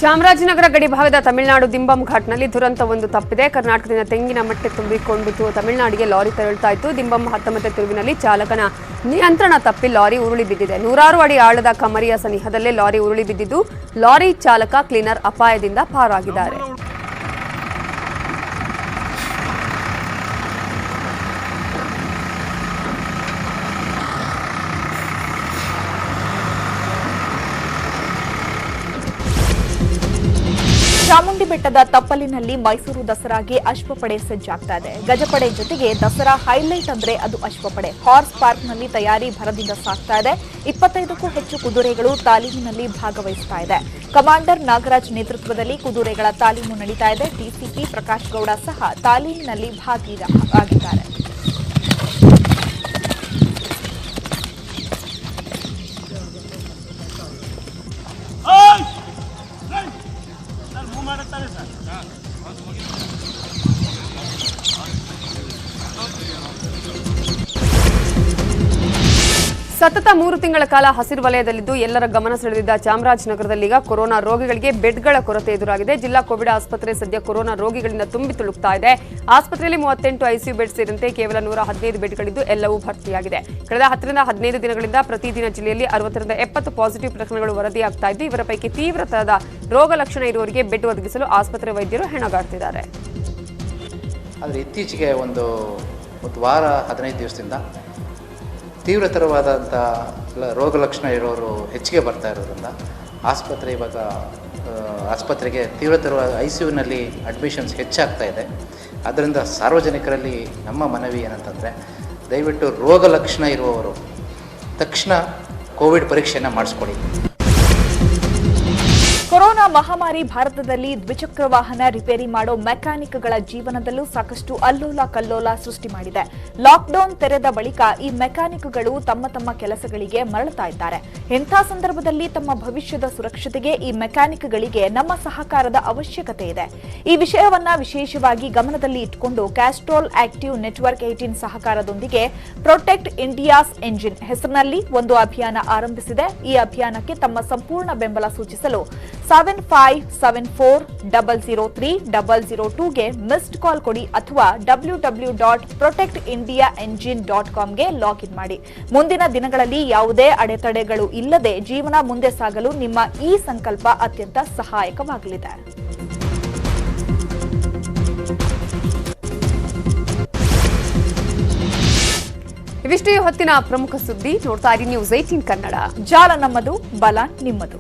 ಚಾಮರಾಜನಗರ ಗಡಿ ಭಾಗದ ತಮಿಳುನಾಡು ದಿಂಬಂ ಘಾಟ್ನಲ್ಲಿ ದುರಂತವೊಂದು ತಪ್ಪಿದೆ. ಕರ್ನಾಟಕದಿಂದ ತೆಂಗಿನ ಮಟ್ಟೆ ತುಂಬಿಕೊಂಡು ತಮಿಳುನಾಡಿಗೆ ಲಾರಿ ತೆರಳುತ್ತಾ ಇತ್ತು. ದಿಂಬಂ 19 ತಿರುವಿನಲ್ಲಿ ಚಾಲಕನ ನಿಯಂತ್ರಣ ತಪ್ಪಿ ಲಾರಿ ಉರುಳಿ ಬಿದ್ದಿದೆ. 106 ಅಡಿ ಆಳದ ಕಮರಿಯ ಸನಿಹದಲ್ಲೇ ಲಾರಿ ಉರುಳಿ ಬಿದ್ದಿದ್ದು ಲಾರಿ ಚಾಲಕ ಕ್ಲೀನರ್ ಅಪಾಯದಿಂದ ಪಾರಾಗಿದ್ದಾರೆ. ಚಾಮುಂಡಿ ಬೆಟ್ಟದ ತಪ್ಪಲಿನಲ್ಲಿ ಮೈಸೂರು ದಸರಾಗೆ ಅಶ್ವಪಡೆ ಸಜ್ಜಾಗ್ತಾ ಇದೆ. ಗಜಪಡೆ ಜೊತೆಗೆ ದಸರಾ ಹೈಲೈಟ್ ಅಂದ್ರೆ ಅದು ಅಶ್ವಪಡೆ. ಹಾರ್ಸ್ ಪಾರ್ಕ್ನಲ್ಲಿ ತಯಾರಿ ಭರದಿಂದ ಸಾಗ್ತಾ ಇದೆ. 25ಕ್ಕೂ ಹೆಚ್ಚು ಕುದುರೆಗಳು ತಾಲೀಮಿನಲ್ಲಿ ಭಾಗವಹಿಸ್ತಾ ಇದೆ. ಕಮಾಂಡರ್ ನಾಗರಾಜ್ ನೇತೃತ್ವದಲ್ಲಿ ಕುದುರೆಗಳ ತಾಲೀಮು ನಡೀತಾ ಇದೆ. ಡಿಸಿಪಿ ಪ್ರಕಾಶ್ ಗೌಡ ಸಹ ತಾಲೀಮಿನಲ್ಲಿ ಭಾಗಿಯಾಗಿದ್ದಾರೆ. ಸತತ 3 ತಿಂಗಳ ಕಾಲ ಹಸಿರು ವಲಯದಲ್ಲಿದ್ದು ಎಲ್ಲರ ಗಮನ ಸೆಳೆದಿದ್ದ ಚಾಮರಾಜನಗರದಲ್ಲೀಗ ಕೊರೋನಾ ರೋಗಿಗಳಿಗೆ ಬೆಡ್ಗಳ ಕೊರತೆ ಎದುರಾಗಿದೆ. ಜಿಲ್ಲಾ ಕೋವಿಡ್ ಆಸ್ಪತ್ರೆ ಸದ್ಯ ಕೊರೋನಾ ರೋಗಿಗಳಿಂದ ತುಂಬಿ ತುಳುಕ್ತಾ ಇದೆ. ಆಸ್ಪತ್ರೆಯಲ್ಲಿ 38 ಐಸಿಯು ಬೆಡ್ ಸೇರಿದಂತೆ ಕೇವಲ 115 ಬೆಡ್ಗಳಿದ್ದು ಎಲ್ಲವೂ ಭರ್ತಿಯಾಗಿದೆ. ಕಳೆದ 10 ರಿಂದ 15 ದಿನಗಳಿಂದ ಪ್ರತಿದಿನ ಜಿಲ್ಲೆಯಲ್ಲಿ 60 ರಿಂದ 70 ಪಾಸಿಟಿವ್ ಪ್ರಕರಣಗಳು ವರದಿಯಾಗ್ತಾ ಇದ್ದು ಇವರ ಪೈಕಿ ತೀವ್ರತರದ ರೋಗ ಲಕ್ಷಣ ಇರುವವರಿಗೆ ಬೆಡ್ ಒದಗಿಸಲು ಆಸ್ಪತ್ರೆ ವೈದ್ಯರು ಹೆಣಗಾಡ್ತಿದ್ದಾರೆ. ಆದರೆ ಇತ್ತೀಚೆಗೆ ಒಂದು ವಾರ 15 ದಿವಸದಿಂದ ತೀವ್ರತರವಾದಂಥ ರೋಗ ಲಕ್ಷಣ ಇರೋರು ಹೆಚ್ಚಿಗೆ ಬರ್ತಾ ಇರೋದ್ರಿಂದ ಆಸ್ಪತ್ರೆಗೆ ತೀವ್ರತರವಾದ ICUನಲ್ಲಿ ಅಡ್ಮಿಷನ್ಸ್ ಹೆಚ್ಚಾಗ್ತಾ ಇದೆ. ಆದ್ದರಿಂದ ಸಾರ್ವಜನಿಕರಲ್ಲಿ ನಮ್ಮ ಮನವಿ ಏನಂತಂದರೆ ದಯವಿಟ್ಟು ರೋಗ ಲಕ್ಷಣ ಇರುವವರು ತಕ್ಷಣ ಕೋವಿಡ್ ಪರೀಕ್ಷೆಯನ್ನು ಮಾಡಿಸ್ಕೊಳ್ಳಿ. ಕೊರೋನಾ ಮಹಾಮಾರಿ ಭಾರತದಲ್ಲಿ ದ್ವಿಚಕ್ರ ವಾಹನ ರಿಪೇರಿ ಮಾಡೋ ಮೆಕ್ಯಾನಿಕ್ಗಳ ಜೀವನದಲ್ಲೂ ಸಾಕಷ್ಟು ಅಲ್ಲೋಲ ಕಲ್ಲೋಲ ಸೃಷ್ಟಿ ಮಾಡಿದೆ. ಲಾಕ್ಡೌನ್ ತೆರೆದ ಬಳಿಕ ಈ ಮೆಕ್ಯಾನಿಕ್ಗಳು ತಮ್ಮ ಕೆಲಸಗಳಿಗೆ ಮರಳುತ್ತಾ ಇದ್ದಾರೆ. ಇಂಥ ಸಂದರ್ಭದಲ್ಲಿ ತಮ್ಮ ಭವಿಷ್ಯದ ಸುರಕ್ಷತೆಗೆ ಈ ಮೆಕ್ಯಾನಿಕ್ಗಳಿಗೆ ನಮ್ಮ ಸಹಕಾರದ ಅವಶ್ಯಕತೆ ಇದೆ. ಈ ವಿಷಯವನ್ನ ವಿಶೇಷವಾಗಿ ಗಮನದಲ್ಲಿ ಇಟ್ಟುಕೊಂಡು ಕ್ಯಾಸ್ಟ್ರೋಲ್ ಆಕ್ಟಿವ್ ನೆಟ್ವರ್ಕ್ 18 ಸಹಕಾರದೊಂದಿಗೆ ಪ್ರೊಟೆಕ್ಟ್ ಇಂಡಿಯಾಸ್ ಎಂಜಿನ್ ಹೆಸರಿನಲ್ಲಿ ಒಂದು ಅಭಿಯಾನ ಆರಂಭಿಸಿದೆ. ಈ ಅಭಿಯಾನಕ್ಕೆ ತಮ್ಮ ಸಂಪೂರ್ಣ ಬೆಂಬಲ ಸೂಚಿಸಲು 7570303002ಗೆ ಮಿಸ್ಡ್ ಕಾಲ್ ಕೊಡಿ ಅಥವಾ www.protectindiaengine.comಗೆ ಲಾಗಿನ್ ಮಾಡಿ. ಮುಂದಿನ ದಿನಗಳಲ್ಲಿ ಯಾವುದೇ ಅಡೆತಡೆಗಳು ಇಲ್ಲದೆ ಜೀವನ ಮುಂದೆ ಸಾಗಲು ನಿಮ್ಮ ಈ ಸಂಕಲ್ಪ ಅತ್ಯಂತ ಸಹಾಯಕವಾಗಲಿದೆ. ಇವಿಷ್ಟೇ ಹೊತ್ತಿನ ಪ್ರಮುಖ ಸುದ್ದಿ. ನೋಡ್ತಾ ಇರಿ ನ್ಯೂಸ್ 18 ಕನ್ನಡ. ಜಾಲ ನಮ್ಮದು, ಬಲ ನಿಮ್ಮದು.